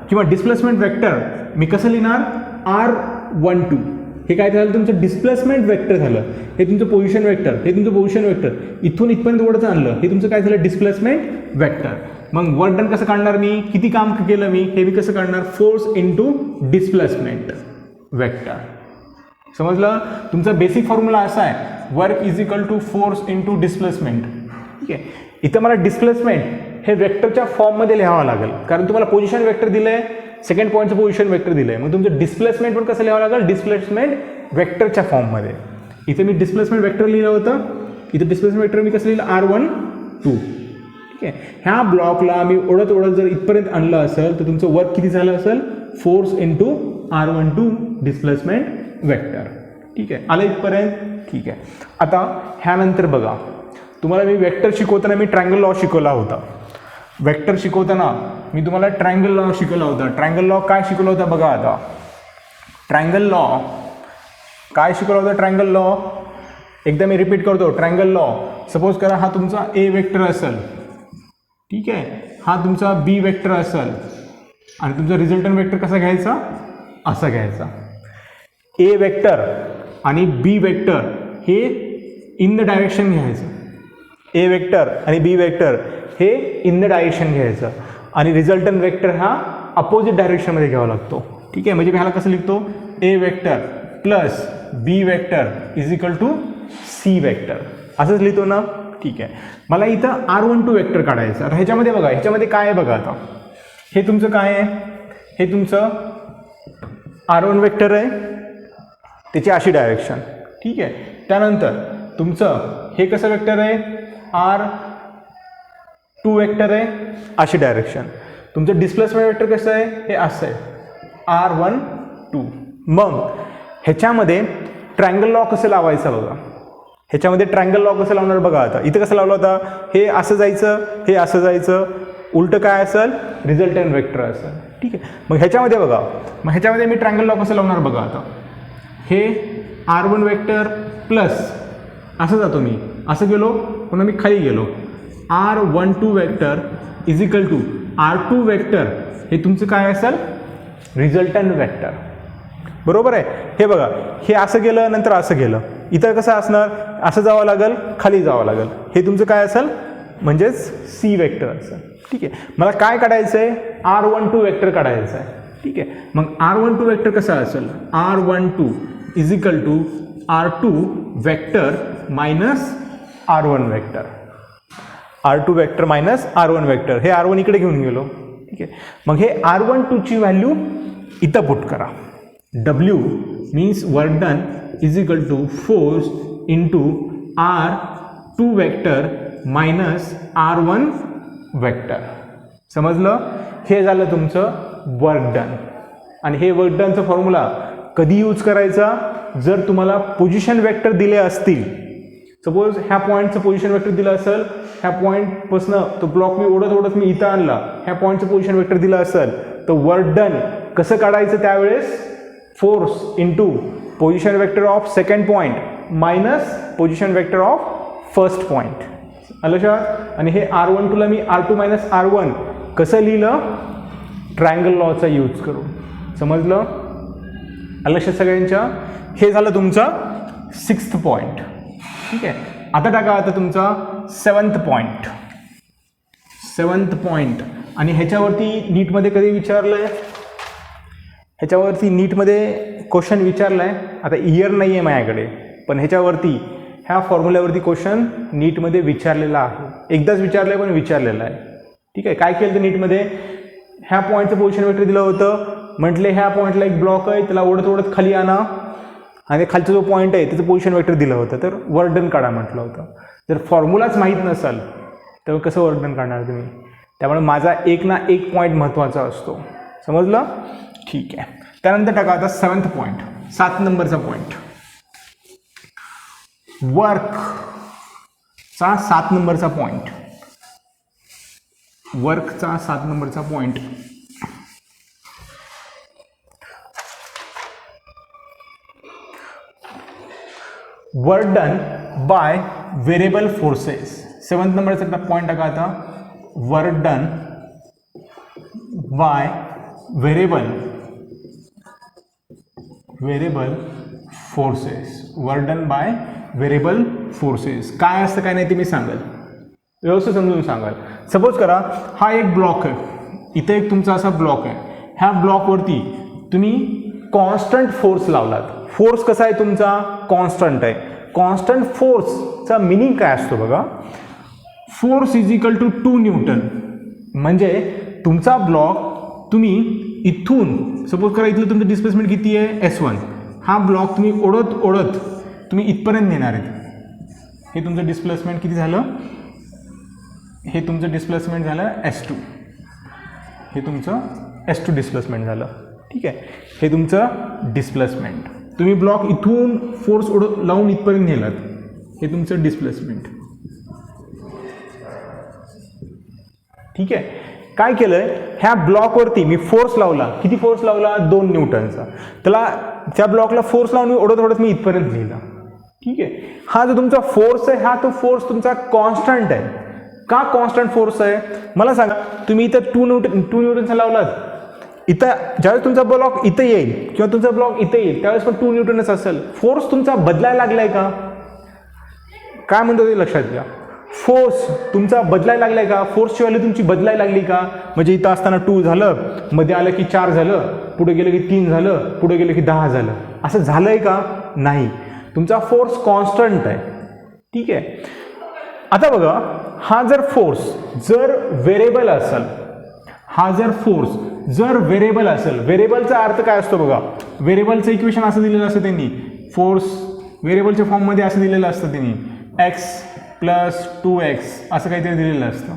किंवा डिस्प्लेसमेंट वेक्टर मी कसं लिहिणार, R12. हे काय झालं, तुमचं डिस्प्लेसमेंट वेक्टर झालं, हे तुमचं पोझिशन वेक्टर, इथून इथपर्यंत ओढत आणलं, हे तुमचं काय झालं, डिस्प्लेसमेंट वेक्टर. मग वर्क डन कसं काढणार मी, किती काम केलं मी, हे मी कसं काढणार, फोर्स इंटू डिस्प्लेसमेंट वेक्टर. समजलं. तुमचा बेसिक फॉर्म्युला असा आहे, work is equal to force into displacement. ठीक आहे. इथं मला डिस्प्लेसमेंट हे वेक्टरच्या फॉर्ममध्ये लिहावं लागेल, कारण तुम्हाला पोझिशन वेक्टर दिलं आहे, सेकंड पॉईंटचं पोझिशन वेक्टर दिलं आहे, मग तुमचं डिस्प्लेसमेंट पण कसं लिहावं लागेल, डिस्प्लेसमेंट वेक्टरच्या फॉर्ममध्ये. इथे मी डिस्प्लेसमेंट वेक्टर लिहिलं होतं, इथं डिस्प्लेसमेंट वेक्टर मी कसं लिहिलं, R12. ठीक आहे. ह्या ब्लॉकला मी ओढत जर इथपर्यंत आणलं असेल तर तुमचं वर्क किती झालं असेल, force into R12 displacement vector. ठीक आहे. आलं इथपर्यंत. ठीक आहे. आता ह्यानंतर बघा, तुम्हाला मी वेक्टर शिकवताना मी ट्रायंगल लॉ शिकवला होता. वेक्टर शिकवताना मी तुम्हाला ट्रायंगल लॉ शिकवला होता. ट्रायंगल लॉ काय शिकवला होता बघा. आता ट्रायंगल लॉ काय शिकवला होता, ट्रायंगल लॉ एकदा मी रिपीट करतो. ट्रायंगल लॉ, सपोज करा हा तुमचा A वेक्टर असेल, ठीक आहे, हा तुमचा B वेक्टर असेल, आणि तुमचा रिझल्टंट वेक्टर कसा घ्यायचा, असा घ्यायचा. A वेक्टर आणि B वेक्टर हे इन द डायरेक्शन घ्यायचं. A वेक्टर आणि B वेक्टर हे इन द डायरेक्शन घ्यायचं, आणि रिझल्टंट वेक्टर हा अपोजिट डायरेक्शनमध्ये घ्यावा लागतो. ठीक आहे. म्हणजे मी ह्याला कसं लिखतो, A vector plus B vector is equal to C vector, असंच लिहितो ना. ठीक आहे. मला इथं R12 वेक्टर काढायचं. आता ह्याच्यामध्ये बघा, ह्याच्यामध्ये काय आहे बघा. आता हे तुमचं काय आहे, हे तुमचं R1 वेक्टर आहे, त्याची अशी डायरेक्शन. ठीक आहे. त्यानंतर तुमचं हे कसं वेक्टर आहे, R2 वेक्टर आहे, अशी डायरेक्शन. तुमचं डिस्प्लेसमेंट वेक्टर कसं आहे, हे असं आहे, R12. मग ह्याच्यामध्ये ट्रायंगल लॉ कसं लावायचं बघा. ह्याच्यामध्ये ट्रायंगल लॉ कसं लावणार बघा. आता इथं कसं लावलं होता, हे असं जायचं, हे असं जायचं, उलटं काय असेल, रिझल्टंट वेक्टर असेल. ठीक आहे. मग ह्याच्यामध्ये बघा, मग ह्याच्यामध्ये मी ट्रायंगल लॉ कसं लावणार बघा. आता हे R1 वेक्टर प्लस असं जातो मी, असं गेलो, पुन्हा मी खाली गेलो, R12 vector is equal to R2 vector, हे तुमचं काय असेल, रिझल्टंट वेक्टर. बरोबर आहे. हे बघा, हे असं गेलं, नंतर असं गेलं, इथं कसं असणार, असं जावं लागेल, खाली जावं लागेल, हे तुमचं काय असेल, म्हणजेच C वेक्टर असेल. ठीक आहे. मला काय काढायचं आहे, R12 वेक्टर काढायचं आहे. ठीक आहे. मग R12 वेक्टर कसा असेल, R12 is equal to R2 vector minus R1 vector. R2 vector minus R1 vector, हे R1 इकडे घेऊन गेलो. ठीक आहे. मग हे R12 ची व्हॅल्यू इथं पुट करा. W means work done is equal to force into R2 vector minus R1 vector. समजलं? हे झालं तुमचं वर्क डन. आणि हे वर्क डनचं फॉर्म्युला कधी यूज करायचा? जर तुम्हाला पोझिशन वेक्टर दिले असतील. सपोज ह्या पॉईंटचं पोझिशन वेक्टर दिलं असेल, ह्या पॉईंटपासून तो ब्लॉक मी ओढत मी इथं आणला, ह्या पॉईंटचं पोझिशन वेक्टर दिलं असेल तर वर्क डन कसं काढायचं त्यावेळेस? Force into position vector of second point minus position vector of first point. आलं लक्षात? आणि हे R12 ला मी R2 मायनस R1 कसं लिहिलं? ट्रायंगल लॉचा यूज करून. समजलं? आलं लक्षात सगळ्यांच्या? हे झालं तुमचा 6th पॉईंट. ठीक आहे. आता टाका आता तुमचा 7th पॉईंट. 7th point. आणि ह्याच्यावरती नीटमध्ये कधी विचारलंय? ह्याच्यावरती नीटमध्ये क्वेश्चन विचारलाय. आता इयर नाही आहे माझ्याकडे, पण ह्याच्यावरती ह्या फॉर्म्युल्यावरती क्वेश्चन नीटमध्ये विचारलेला आहे. एकदाच विचारलंय पण विचारलेला आहे. ठीक आहे. काय केलं तर नीटमध्ये ह्या पॉईंटचं पोझिशन वेक्टर दिलं होतं. म्हटले ह्या पॉईंटला एक ब्लॉक आहे, त्याला ओढत खाली आणा आणि खालचा जो पॉईंट आहे त्याचं पोझिशन वेक्टर दिलं होतं, तर वर्क डन काढा म्हटलं होतं. जर फॉर्म्युलाच माहीत नसेल तर कसं वर्क डन काढणार तुम्ही? त्यामुळे माझा एक ना एक पॉईंट महत्त्वाचा असतो. समजलं? ठीक आहे. त्यानंतर टाका आता 7th पॉईंट, 7 नंबरचा पॉईंट. वर्कचा 7 नंबरचा पॉईंट. वर्कचा 7 नंबरचा point. Work done by variable forces. 7th नंबरचा पॉईंट टाका आता. Work done by variable forces. Work done by variable forces काय असतं काय नाही ते मी सांगाल, व्यवस्थित समजून सांगाल. सपोज करा हा एक ब्लॉक आहे, इथं एक तुमचा असा ब्लॉक आहे. ह्या ब्लॉकवरती तुम्ही कॉन्स्टंट फोर्स लावलात. फोर्स कसा आहे तुमचा? कॉन्स्टंट आहे. कॉन्स्टंट फोर्सचा मिनिंग काय असतो बघा? Force is equal to 2 newton. म्हणजे तुमचा ब्लॉक तुम्ही इथून सपोज करा, इथलं तुमचं डिस्प्लेसमेंट किती आहे? S1. हा ब्लॉक तुम्ही ओढत तुम्ही इथपर्यंत नेणार आहेत. हे तुमचं डिस्प्लेसमेंट किती झालं? हे तुमचं डिस्प्लेसमेंट झालं S2. हे तुमचं S2 डिस्प्लेसमेंट झालं. ठीक आहे. हे तुमचं डिस्प्लेसमेंट. तुम्ही ब्लॉक इथून फोर्स लावून इथपर्यंत नेलात. हे तुमचं डिस्प्लेसमेंट. ठीक आहे. काय केलंय? ह्या ब्लॉकवरती मी फोर्स लावला. किती फोर्स लावला? 2 न्यूटनचा. त्या ब्लॉकला फोर्स लावून ओढत मी इथपर्यंत लिहिला. ठीक आहे. हा जो तुमचा फोर्स आहे, हा तो फोर्स तुमचा कॉन्स्टंट आहे. का कॉन्स्टंट फोर्स आहे मला सांगा? तुम्ही इथं 2 न्यूटनचा लावलात. इथं ज्यावेळेस तुमचा ब्लॉक इथं येईल किंवा तुमचा ब्लॉक इथं येईल त्यावेळेस पण 2 न्यूटनच असेल. फोर्स तुमचा बदलायला लागलाय का? काय म्हणतो ते लक्षात घ्या. फोर्स तुमचा बदलायला लागलाय का? फोर्सची व्हॅल्यू तुमची बदलायला लागली का? म्हणजे इथं असताना 2 झालं, मध्ये आलं की 4 झालं, पुढे गेलं की 3 झालं, पुढे गेलं की 10 झालं. असं झालंय का? नाही. तुमचा फोर्स कॉन्स्टंट आहे. ठीक आहे. आता बघा, हा जर फोर्स जर व्हेरिएबल असेल, हा जर फोर्स जर व्हेरिएबल असेल, व्हेरिएबलचा अर्थ काय असतो बघा? व्हेरिएबलचं इक्वेशन असं दिलेलं असतं त्यांनी. फोर्स व्हेरिएबलच्या फॉर्ममध्ये असं दिलेलं असतं त्यांनी, x + 2x असं काहीतरी दिलेलं असतं.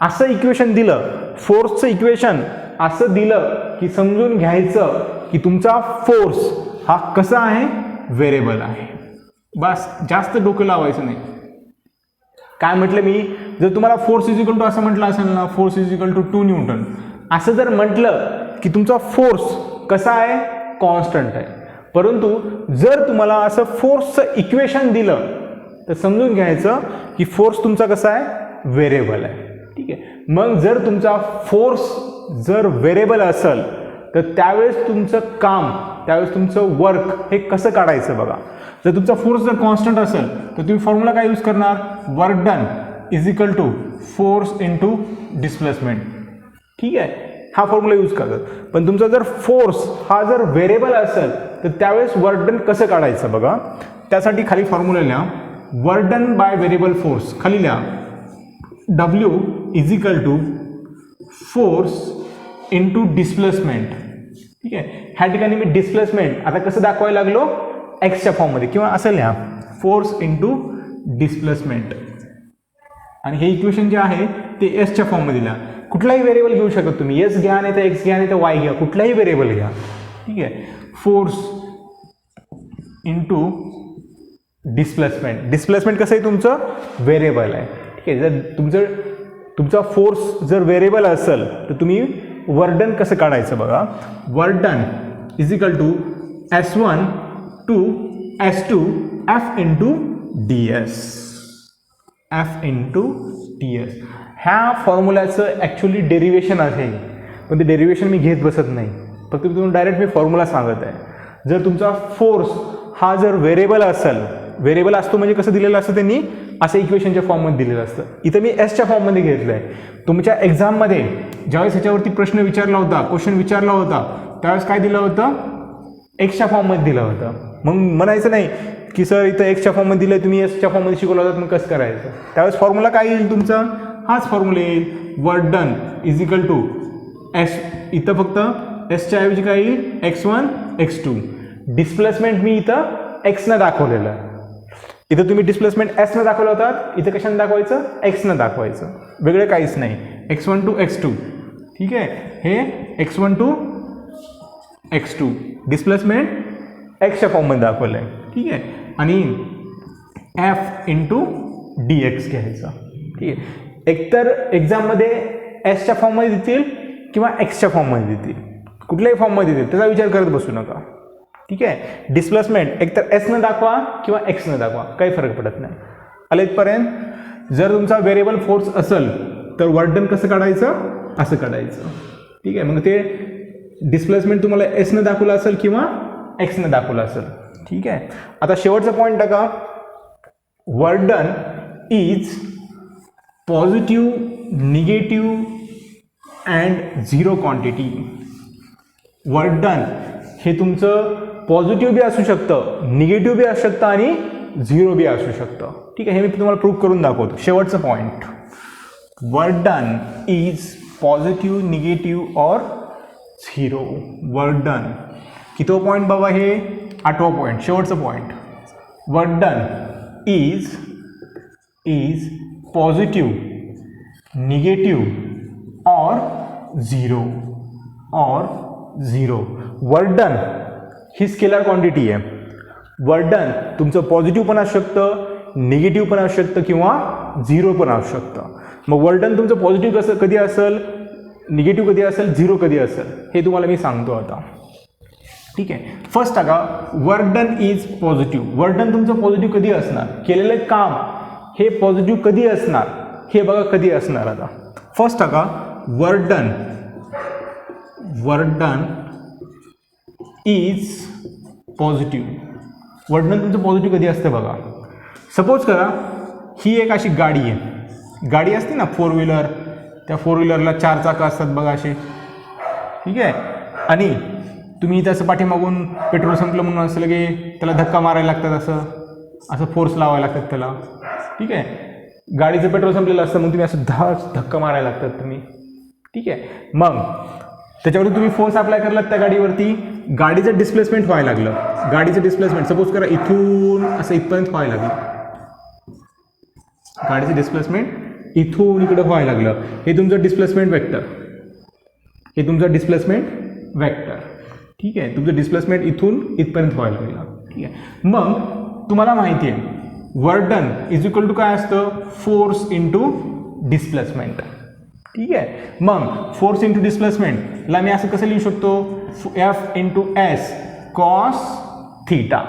असं इक्वेशन दिलं, फोर्सचं इक्वेशन असं दिलं की समजून घ्यायचं की तुमचा फोर्स हा कसा आहे? व्हेरिएबल आहे. बस, जास्त डोकं लावायचं नाही. काय म्हटलं मी? जर तुम्हाला फोर्स इज इक्वल टू असं म्हटलं असेल ना, force is equal to 2 newton, असं जर म्हटलं की तुमचा फोर्स कसा आहे? कॉन्स्टंट आहे. परंतु जर तुम्हाला असं फोर्सचं इक्वेशन दिलं तर समजून घ्यायचं की फोर्स तुमचा कसा आहे? व्हेरिएबल आहे. ठीक आहे. मग जर तुमचा फोर्स जर व्हेरिएबल असेल तर त्यावेळेस तुमचं काम, त्यावेळेस तुमचं वर्क हे कसं काढायचं बघा. जर तुमचा फोर्स जर कॉन्स्टंट असेल तर तुम्ही फॉर्म्युला काय यूज करणार? Work done is equal to force into displacement. ठीक आहे. हा फॉर्म्युला यूज करतात. पण तुमचा जर फोर्स हा जर व्हेरिएबल असेल तर त्यावेळेस वर्क डन कसं काढायचं बघा. त्यासाठी खाली फॉर्म्युला लिहा, work done by variable force. खाली लिहा W is equal to force into displacement. ठीक आहे. ह्या ठिकाणी मी डिस्प्लेसमेंट आता कसं दाखवायला लागलो? एक्सच्या फॉर्ममध्ये, किंवा असं लिहा फोर्स इंटू डिस्प्लेसमेंट, आणि हे इक्वेशन जे आहे ते एसच्या फॉर्ममध्ये लिहा. कुठलाही व्हेरिएबल घेऊ शकता तुम्ही, एस घ्या नाही तर एक्स घ्या नाही तर वाय घ्या, कुठलाही व्हेरिएबल घ्या. ठीक आहे. Force into displacement. डिस्प्लेसमेंट कसं आहे तुमचं व्हेरिएबल आहे. ठीक आहे. जर तुमचा फोर्स जर व्हेरिएबल असेल तर तुम्ही वर्क डन कसं काढायचं बघा. Work done is equal to S1 to S2 F into D S. F into D S. ह्या फॉर्म्युलाचं ॲक्च्युली डेरिवेशन आहे, पण ते डेरिवेशन मी घेत बसत नाही, फक्त तुम्ही डायरेक्ट मी फॉर्म्युला सांगत आहे. जर तुमचा फोर्स हा जर व्हेरिएबल असेल, व्हेरिएबल असतो म्हणजे कसं दिलेलं असतं त्यांनी, असं इक्वेशनच्या फॉर्ममध्ये दिलेलं असतं. इथं मी एसच्या फॉर्ममध्ये घेतलं आहे. तुमच्या एक्झाममध्ये ज्यावेळेस ह्याच्यावरती प्रश्न विचारला होता, क्वेश्चन विचारला होता, त्यावेळेस काय दिलं होतं, एक्सच्या फॉर्ममध्ये दिलं होतं. मग म्हणायचं नाही की सर इथं एक्सच्या फॉर्ममध्ये दिलं, तुम्ही एसच्या फॉर्ममध्ये शिकवलं होतं, मग कसं करायचं. त्यावेळेस फॉर्म्युला काय येईल तुमचा, हाच फॉर्म्युला येईल. Work done is equal to S, इथं फक्त एसच्या ऐवजी काय येईल x1 x2. डिस्प्लेसमेंट मी इथं एक्सनं दाखवलेलं आहे. इथं तुम्ही डिस्प्लेसमेंट एसनं दाखवलं होतात, इथं कशानं दाखवायचं, एक्सनं दाखवायचं, वेगळं काहीच नाही. x1 to x2. ठीक आहे. हे x1 टू x2 डिस्प्लेसमेंट एक्सच्या फॉर्ममध्ये दाखवलं आहे. ठीक आहे. आणि एफ इंटू डी एक्स घ्यायचं. ठीक आहे. एकतर एक्झाममध्ये एसच्या फॉर्ममध्ये देतील किंवा एक्सच्या फॉर्ममध्ये देतील, कुठल्याही फॉर्ममध्ये देतील, त्याचा विचार करत बसू नका. ठीक आहे. डिस्प्लेसमेंट एकतर एसनं दाखवा किंवा एक्सनं दाखवा, काही फरक पडत नाही. आले इथपर्यंत. जर तुमचा व्हेरिएबल फोर्स असेल तर वर्क डन कसं काढायचं, असं काढायचं. ठीक आहे. मग ते डिस्प्लेसमेंट तुम्हाला एसनं दाखवलं असेल किंवा एक्सनं दाखवलं असेल. ठीक आहे. आता शेवटचा पॉईंट टाका. Work done is positive, negative and zero quantity. Work done हे तुमचं पॉझिटिव्ह बी असू शकतं, निगेटिव्ह बी असू शकतं आणि झिरो बी असू शकतं. ठीक आहे. हे मी तुम्हाला प्रूव्ह करून दाखवतो. शेवटचं point. Work done is positive, negative और झिरो. वर्क डन कितवा पॉईंट बाबा हे, 8वा पॉईंट, शेवटचं point. Work done is positive, negative और झिरो. वर्क डन ही स्केलर क्वांटिटी आहे. वर्क डन तुमचं पॉझिटिव्ह पण असू शकतं, निगेटिव्ह पण असू शकतं किंवा झिरो पण असू शकतं. मग वर्क डन तुमचं पॉझिटिव्ह कसं कधी असेल, निगेटिव्ह कधी असेल, झिरो कधी असेल, हे तुम्हाला मी सांगतो आता. ठीक आहे. फर्स्ट टाका work done is positive. Work done तुमचं पॉझिटिव्ह कधी असणार, केलेलं काम हे पॉझिटिव्ह कधी असणार हे बघा कधी असणार. आता फर्स्ट टाका work done is positive. Work done तुमचं पॉझिटिव्ह कधी असतं बघा. सपोज करा ही एक अशी गाडी आहे, गाडी असते ना 4 व्हीलर, त्या 4 व्हीलरला 4 चाकं असतात बघा असे. ठीक आहे. आणि तुम्ही त्याचं पाठीमागून पेट्रोल संपलं म्हणून असं लगे त्याला धक्का मारायला लागतात, असं फोर्स लावायला लागतात त्याला. ठीक आहे. गाडीचं पेट्रोल संपलेलं असतं, मग तुम्ही असं धक्का मारायला लागतात तुम्ही. ठीक आहे. मग त्याच्यावरती तुम्ही फोर्स अप्लाय करलात त्या गाडीवरती, गाडीचं डिस्प्लेसमेंट व्हायला लागलं. गाडीचं डिस्प्लेसमेंट सपोज करा इथून असं इथपर्यंत व्हायला लागलं, गाडीचं डिस्प्लेसमेंट इथून इकडं व्हायला लागलं. हे तुमचं डिस्प्लेसमेंट वेक्टर, हे तुमचं डिस्प्लेसमेंट वेक्टर. ठीक आहे. तुमचं डिस्प्लेसमेंट इथून इथपर्यंत व्हायला लागलं. ठीक आहे. मग तुम्हाला माहिती आहे work done is equal to काय असतं, फोर्स इंटू डिस्प्लेसमेंट. ठीक आहे. मग फोर्स इंटू डिस्प्लेसमेंटला मी असं कसं लिहू शकतो, F into S cos theta.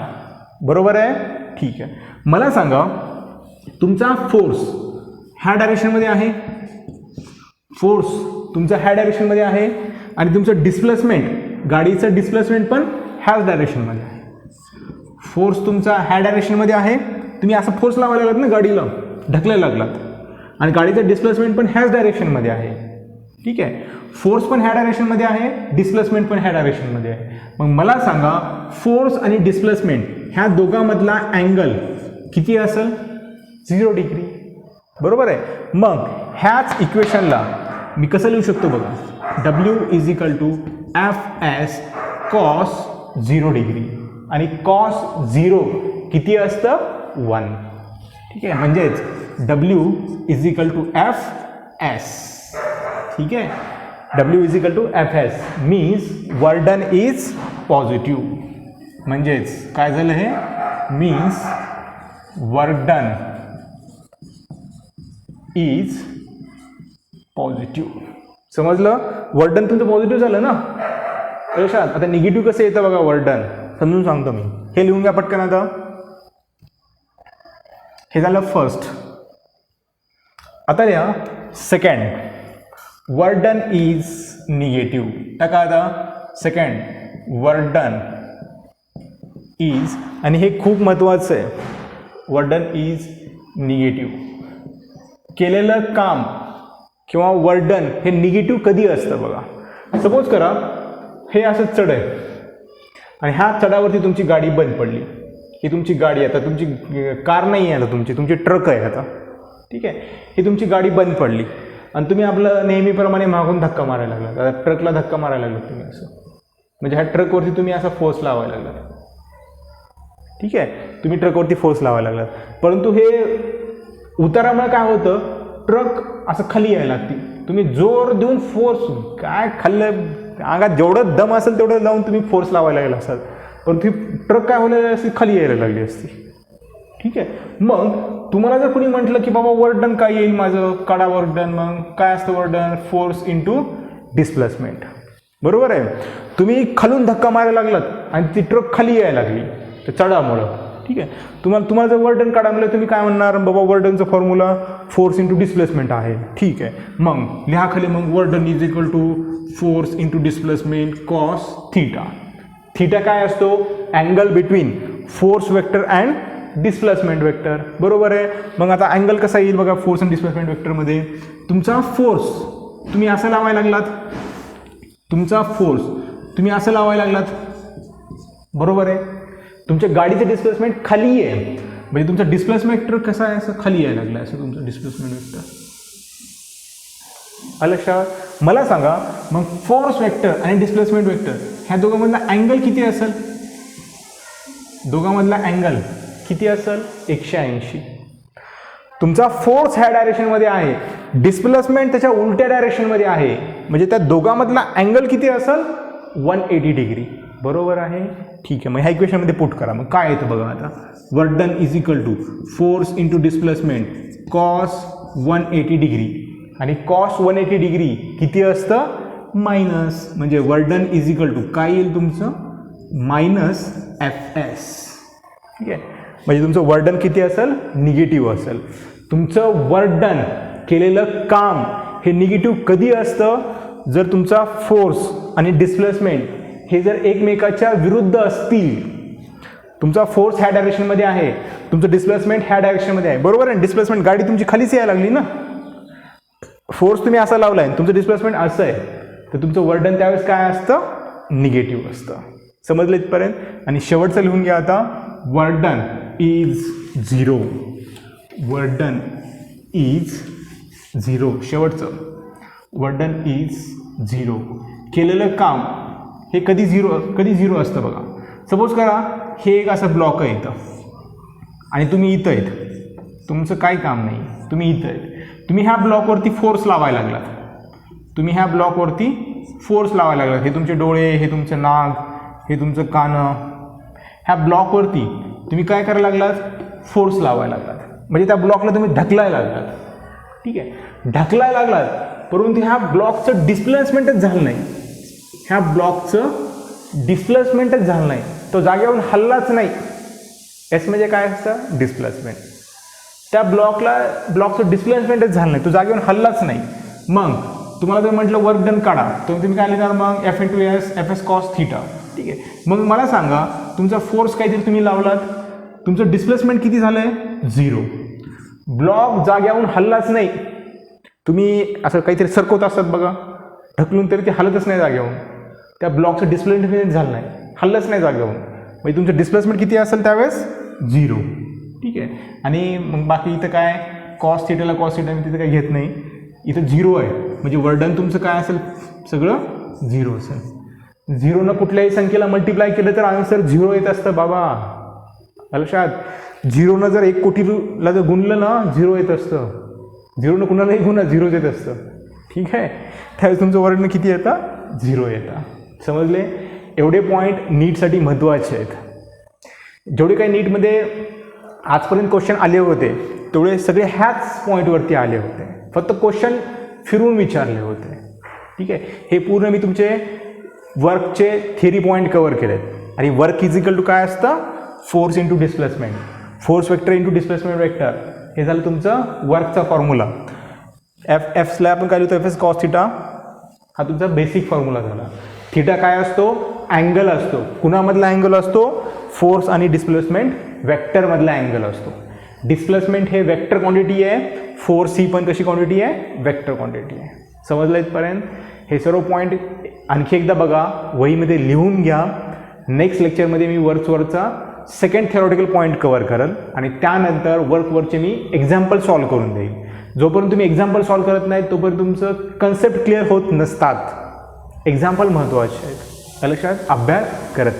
बरोबर आहे. ठीक आहे. मला सांगा तुमचा फोर्स ह्या डायरेक्शनमध्ये आहे, फोर्स तुमचा ह्या डायरेक्शनमध्ये आहे आणि तुमचं डिस्प्लेसमेंट, गाडीचं डिस्प्लेसमेंट पण ह्याच डायरेक्शनमध्ये आहे. फोर्स तुमचा ह्या डायरेक्शनमध्ये आहे, तुम्ही असं फोर्स लावायला लागलात ना गाडीला, ढकलायला लागलात, आणि गाडीचं डिस्प्लेसमेंट पण ह्याच डायरेक्शनमध्ये आहे. ठीक आहे. फोर्स पण ह्या डायरेक्शनमध्ये आहे, डिस्प्लेसमेंट पण ह्या डायरेक्शनमध्ये आहे. मग मला सांगा फोर्स आणि डिस्प्लेसमेंट ह्या दोघांमधला अँगल किती असेल, 0 डिग्री. बरोबर आहे. मग ह्याच इक्वेशनला मी कसं लिहू शकतो बघा, W is equal to F S cos 0 degree. आणि कॉस 0 किती असतं 1. ठीक आहे, म्हणजेच W is equal to Fs. ठीक आहे, W is equal to Fs means work done is positive. म्हणजेच काय झालं हे, means work done is positive. समजलं, वर्क डन तुमचं पॉझिटिव्ह झालं ना. लक्षात. आता निगेटिव्ह कसं येतं बघा, वर्क डन समजून सांगतो मी. हे लिहून घ्या पटकन. आता हे झालं फर्स्ट. आता लिहा second, work done is negative. टाका आता सेकंड, वर्क डन इज, आणि हे खूप महत्त्वाचं आहे, वर्क डन इज निगेटिव्ह. केलेलं काम किंवा वर्क डन हे निगेटिव्ह कधी असतं बघा. सपोज करा हे असं चढ आहे आणि ह्या चढावरती तुमची गाडी बंद पडली. ही तुमची गाडी, आता तुमची कार नाही आहे, आता तुमची ट्रक आहे आता. ठीक आहे, ही तुमची गाडी बंद पडली आणि तुम्ही आपलं नेहमीप्रमाणे मागून धक्का मारायला लागलात. आता ट्रकला धक्का मारायला लागलात तुम्ही असं, म्हणजे ह्या ट्रकवरती तुम्ही असा फोर्स लावायला लागलात. ठीक आहे, तुम्ही ट्रकवरती फोर्स लावायला लागलात, परंतु हे उतारामुळे काय होतं, ट्रक असं खाली यायला लागते. तुम्ही जोर देऊन फोर्स, काय खाल्लं अंगात जेवढं दम असेल तेवढं लावून तुम्ही फोर्स लावायला लागला असाल, पण ती ट्रक काय होणार असती, खाली यायला लागली असती. ठीक आहे, मग तुम्हाला जर कोणी म्हटलं की बाबा वर्क डन काय येईल माझं, काढा वर्क डन. मग काय असतं work done, force into displacement. बरोबर आहे. तुम्ही खालून धक्का मारायला लागलात आणि ती ट्रक खाली यायला लागली त्या चढामुळं. ठीक आहे, तुम्हाला जर वर्क डन काढा म्हणलं, तुम्ही काय म्हणणार, बाबा वर्क डनचा फॉर्म्युला फोर्स इंटू डिस्प्लेसमेंट आहे. ठीक आहे, मग लिहा खाली, मग work done is equal to force into displacement cos theta. Theta काय असतो, angle between force vector and displacement vector. बरोबर आहे. मग आता अँगल कसा येईल बघा, फोर्स अँड डिस्प्लेसमेंट वेक्टरमध्ये तुमचा फोर्स तुम्ही असं लावायला लागलात, तुमचा फोर्स तुम्ही असं लावायला लागलात. बरोबर आहे. तुमच्या गाडीचं डिस्प्लेसमेंट खाली आहे, म्हणजे तुमचा डिस्प्लेसमेंट वेक्टर कसा आहे, असं खाली यायला लागला, असं तुमचं डिस्प्लेसमेंट वेक्टर. लक्षात. मला सांगा मग फोर्स वेक्टर आणि डिस्प्लेसमेंट वेक्टर ह्या दोघांमधला अँगल किती असेल, दोघांमधला अँगल किती असेल, 180. तुमचा फोर्स ह्या डायरेक्शनमध्ये आहे, डिस्प्लेसमेंट त्याच्या उलट्या डायरेक्शनमध्ये आहे, म्हणजे त्या दोघांमधला अँगल किती असेल, 180 डिग्री. बरोबर आहे. ठीक आहे, मग ह्या इक्वेशनमध्ये पुट करा. मग काय येतं बघा आता, work done is equal to force into displacement cos 180 degree, आणि कॉस 180 डिग्री किती असतं, मायनस, म्हणजे work done is equal to काय येईल तुमचं, मायनस Fs. ठीक आहे, म्हणजे तुमचं वर्क डन किती असेल, निगेटिव्ह असेल. तुमचं वर्क डन केलेलं काम हे निगेटिव्ह कधी असतं, जर तुमचा फोर्स आणि डिस्प्लेसमेंट हे जर एकमेकाच्या विरुद्ध असतील. तुमचा फोर्स ह्या डायरेक्शनमध्ये आहे, तुमचं डिस्प्लेसमेंट ह्या डायरेक्शनमध्ये आहे. बरोबर आहे. डिस्प्लेसमेंट गाडी तुमची खालीच यायला लागली ना, फोर्स तुम्ही असा लावला आहे, तुमचं डिस्प्लेसमेंट असं आहे, तर तुमचं वर्क डन त्यावेळेस काय असतं, निगेटिव्ह असतं. समजलं इथपर्यंत. आणि शेवटचं लिहून घ्या आता, work done is 0. Work done is 0. शेवटचं वर्क डन इज 0. केलेलं काम हे कधी झिरो असतं बघा. सपोज करा हे एक असं ब्लॉक आहे इथं आणि तुम्ही इथं आहेत, तुमचं काही काम नाही, तुम्ही इथं आहेत. तुम्ही ह्या ब्लॉकवरती फोर्स लावायला लागलात, तुम्ही ह्या ब्लॉकवरती फोर्स लावायला लागलात. हे तुमचे डोळे, हे तुमचं नाक, हे तुमचं कानं, ह्या ब्लॉकवरती तुम्ही काय करायला लागलात, फोर्स लावायला लागलात. म्हणजे त्या ब्लॉकला तुम्ही ढकलायला लागलात. ठीक आहे, ढकलायला लागलात, परंतु ह्या ब्लॉकचं डिस्प्लेसमेंटच झालं नाही, ह्या ब्लॉकचं डिस्प्लेसमेंटच झालं नाही, तो जागेवरून हल्लाच नाही. एस म्हणजे काय असतं, डिस्प्लेसमेंट. त्या ब्लॉकचं डिस्प्लेसमेंटच झालं नाही, तो जागेवरून हल्लाच नाही. मग तुम्हाला जर म्हटलं वर्क डन काढा, तर तुम्ही काय लिहिणार मग, F into S, Fs cos theta. ठीक आहे, मग मला सांगा तुमचा फोर्स काहीतरी तुम्ही लावलात, तुमचं डिस्प्लेसमेंट किती झालं आहे, 0. ब्लॉक जाग्यावरून हल्लाच नाही. तुम्ही असं काहीतरी सरकवत असतात बघा, ढकलून तरी ते हलतच नाही जागेवरून, त्या ब्लॉकचं डिस्प्लेसमेंट झालं नाही, हल्लच नाही जागेवरून, म्हणजे तुमचं डिस्प्लेसमेंट किती असेल त्यावेळेस, 0. ठीक आहे, आणि मग बाकी इथं काय, कॉस थीटाला कॉस थीटा मी तिथं काही घेत नाही, इथं 0 आहे, म्हणजे वर्क डन तुमचं काय असेल, सगळं 0 असेल. झिरोनं कुठल्याही संख्येला मल्टिप्लाय केलं तर आन्सर 0 येत असतं बाबा. लक्षात, झिरोनं जर 1 कोटीला जर गुणलं ना 0 येत असतं. झिरोनं कुणालाही गुणा 0 येत असतं. ठीक आहे, त्यावेळेस तुमचं वर्णन किती येतं? 0 येतं. समजले? एवढे पॉईंट नीटसाठी महत्त्वाचे आहेत. जेवढे काही नीटमध्ये आजपर्यंत क्वेश्चन आले होते तेवढे सगळे ह्याच पॉईंटवरती आले होते. फक्त क्वेश्चन फिरून विचारले होते. ठीक आहे, हे पूर्ण मी तुमचे वर्कचे थिअरी पॉईंट कवर केलेत. आणि वर्क इज इक्वल टू काय असतं? Force into displacement. Force vector into displacement vector. हे झालं तुमचं वर्कचा फॉर्म्युला. एफला आपण काय लिहितो? F S cos theta. हा तुमचा बेसिक फॉर्म्युला झाला. थिटा काय असतो? अँगल असतो. कुणामधला अँगल असतो? फोर्स आणि डिस्प्लेसमेंट वेक्टरमधला अँगल असतो. डिस्प्लेसमेंट हे वेक्टर क्वांटिटी आहे, फोर्स ही पण कशी क्वांटिटी आहे? वेक्टर क्वांटिटी आहे. समजलं इथपर्यंत? हे सर्व पॉईंट आणखी एकदा बघा, वहीमध्ये लिहून घ्या. नेक्स्ट लेक्चरमध्ये मी वर्कचा सेकंड थेरॉटिकल पॉईंट कवर करेल आणि त्यानंतर वर्कवरचे मी एक्झाम्पल सॉल्व करून देईन. जोपर्यंत तुम्ही एक्झाम्पल सॉल्व करत नाही तोपर्यंत तुमचं कन्सेप्ट क्लिअर होत नसतात. एक्झाम्पल महत्त्वाचे आहेत. लक्षात, अभ्यास करत